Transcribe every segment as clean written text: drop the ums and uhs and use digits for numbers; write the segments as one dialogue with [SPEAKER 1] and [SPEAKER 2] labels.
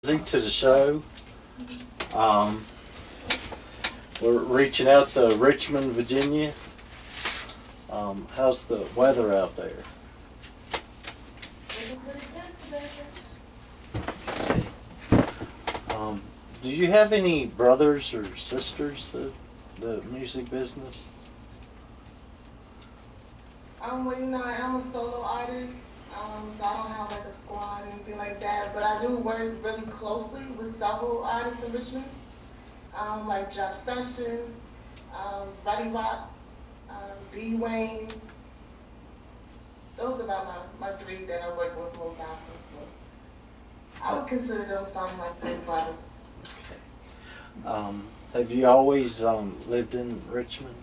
[SPEAKER 1] Desi to the show. Um, we're reaching out to Richmond, Virginia. How's the weather out there? Um, do you have any brothers or sisters that the music business?
[SPEAKER 2] Well, I am a solo artist, so I don't have like a squad or anything like that. But I do work really closely with several artists in Richmond, like Jeff Sessions, Buddy Rock, D. Wayne. Those are about my three that I work with most often. So I would consider them some like big brothers.
[SPEAKER 1] Have you always lived in Richmond?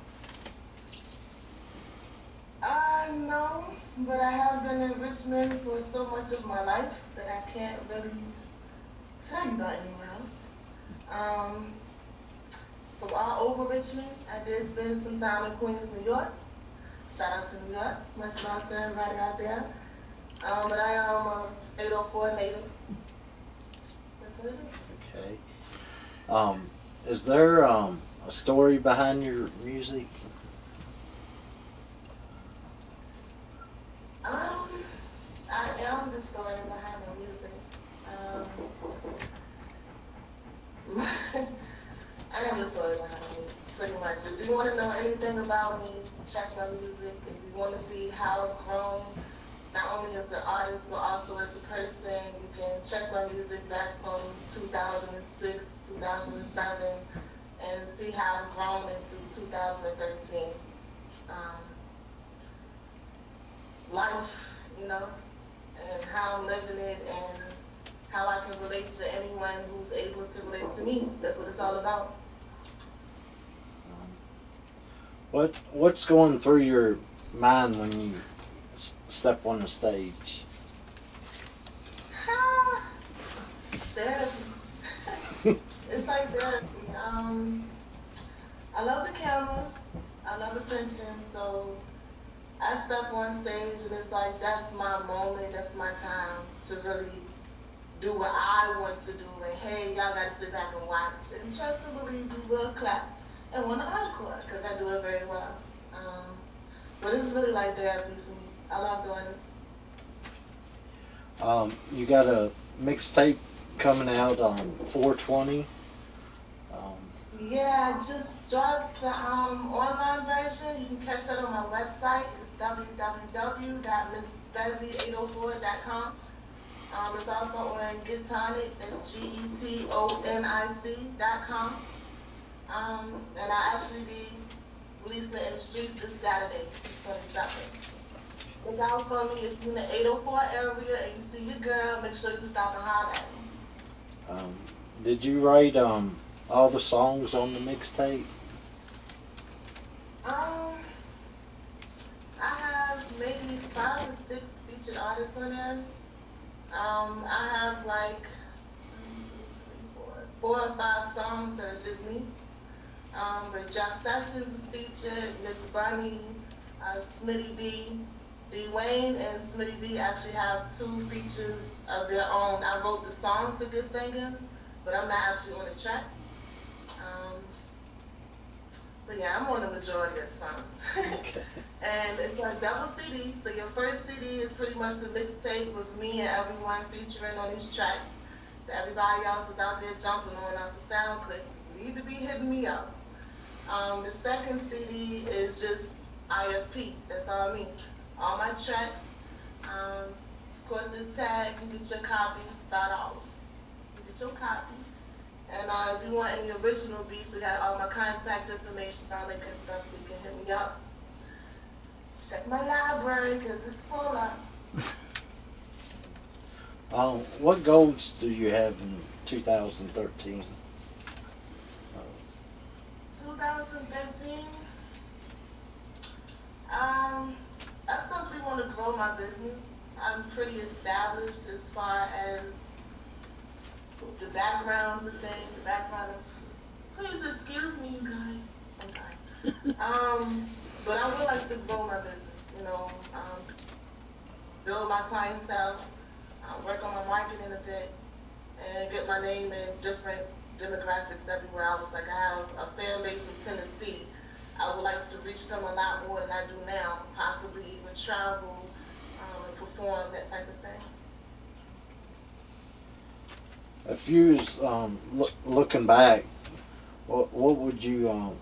[SPEAKER 2] No, but I have been in Richmond for so much of my life that I can't really tell you about anywhere else. From all over Richmond, I did spend some time in Queens, New York. Shout out to New York. Much love to everybody out there. But I am a 804 native. That's what it is.
[SPEAKER 1] Okay. Is there a story behind your music?
[SPEAKER 2] I am the story behind the music. I am the story behind it, pretty much. If you want to know anything about me, check my music. If you want to see how I've grown, not only as an artist, but also as a person, you can check my music back from 2006, 2007, and see how I've grown into 2013. Life, and how I'm living it and how I can relate to anyone who's able to relate to me. That's what it's all about.
[SPEAKER 1] What's going through your mind when you step on the stage?
[SPEAKER 2] Therapy. It's like therapy. I love the camera. I love attention. So I step on stage and it's like that's my moment. That's my time to really do what I want to do. And hey, y'all got to sit back and watch and trust and believe you will clap and want to encore because I do it very well. But it's really like therapy for me. I love doing
[SPEAKER 1] it. You got a mixtape coming out on 420.
[SPEAKER 2] Yeah, I just dropped the online version. You can catch that on my website. It's www.missdesi804.com. It's also on Gitonic. That's GETONIC.com. And I actually be releasing it in the streets this Saturday, 22nd. Look out for me if you're in the 804 area and you see your girl. Make sure you stop and holler at me.
[SPEAKER 1] Did you write all the songs on the mixtape?
[SPEAKER 2] I have maybe 5 or 6 featured artists on there. I have like 4 or 5 songs that are just me. But Jeff Sessions is featured, Miss Bunny, Smitty B. D. Wayne and Smitty B actually have 2 features of their own. I wrote the songs that they're singing, but I'm not actually on the track. But yeah, I'm on the majority of the songs.
[SPEAKER 1] Okay.
[SPEAKER 2] And it's like double CD. So your first CD is pretty much the mixtape with me and everyone featuring on these tracks. That everybody else is out there jumping on off the SoundClick. You need to be hitting me up. The second CD is just IFP. That's all I mean. All my tracks. Of course, the tag, you get your copy, $5. You get your copy. And if you want any original beats, I got all my contact information, all that good stuff, so you can hit me up. Check my library, because it's full up.
[SPEAKER 1] What goals do you have in 2013?
[SPEAKER 2] 2013? I simply want to grow my business. I'm pretty established as far as the backgrounds and things, please excuse me, you guys. I'm sorry. But I would like to grow my business, build my clientele, work on my marketing a bit, and get my name in different demographics everywhere. I was like, I have a fan base in Tennessee. I would like to reach them a lot more than I do now, possibly even travel and perform, that type of thing.
[SPEAKER 1] If you was looking back, what would you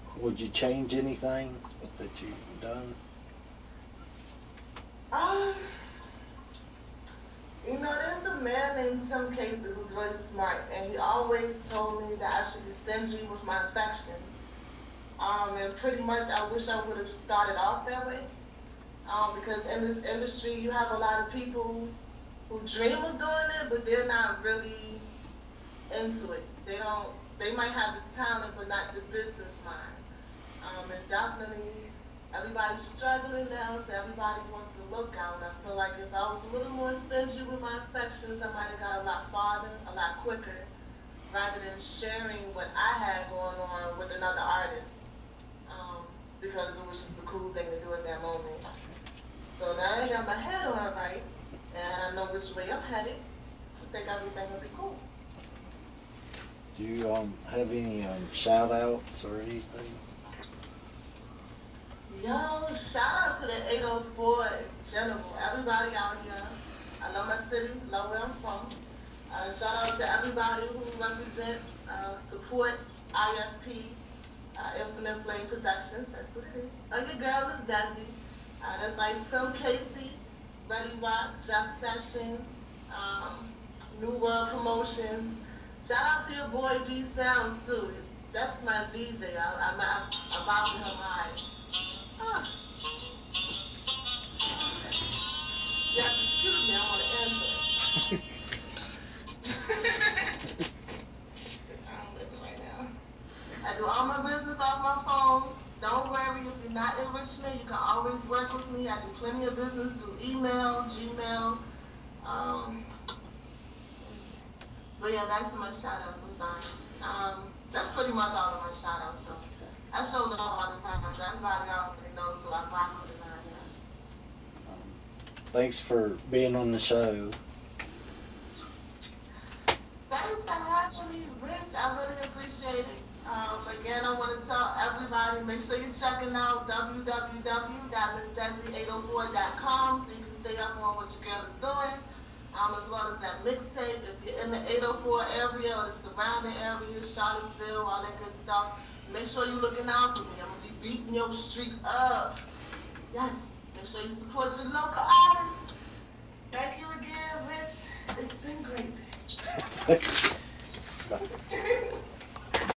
[SPEAKER 1] change anything that you've done?
[SPEAKER 2] Um, there's a man named Tim Casey who's really smart, and he always told me that I should be stingy with my affection. And pretty much I wish I would have started off that way. Because in this industry, you have a lot of people who dream of doing it, but they're not really into it. They might have the talent, but not the business mind. And definitely, everybody's struggling now, so everybody wants to look out. I feel like if I was a little more stingy with my affections, I might have got a lot farther, a lot quicker, rather than sharing what I had going on with another artist. Because it was just the cool thing to do at that moment. So now I got my head on right, and I know which way I'm headed. I think everything will be cool.
[SPEAKER 1] Do you have any shout outs or anything?
[SPEAKER 2] Yo, shout out to the 804 General. Everybody out here. I love my city, love where I'm from. Shout out to everybody who represents, supports IFP, Infinite Flame Productions. That's what it is. Your girl is Desi. That's like Tim Casey, Ready Rock, Jeff Sessions, New World Promotions. Shout out to your boy B Sounds too. That's my DJ. I'm about to him high. Yeah, excuse me, I want to answer. I'm living right now. I do all my business off my phone. Don't worry, if you're not in Richmond, you can always work with me. I do plenty of business through email, Gmail. But yeah, back to my shout outs, I'm sorry. That's pretty much all of my shout outs though. I show love all the time. Everybody already knows who I rock with and I am.
[SPEAKER 1] Thanks for being on the show.
[SPEAKER 2] Thanks for having me, Rich. I really appreciate it. Again, I want to tell everybody, make sure you're checking out www.missdesi804.com so you can stay up on what your girl is doing, as well as that mixtape. If you're in the 804 area or the surrounding areas, Charlottesville, all that good stuff, make sure you're looking out for me. I'm going to be beating your street up. Yes, make sure you support your local artists. Thank you again, Rich. It's been great.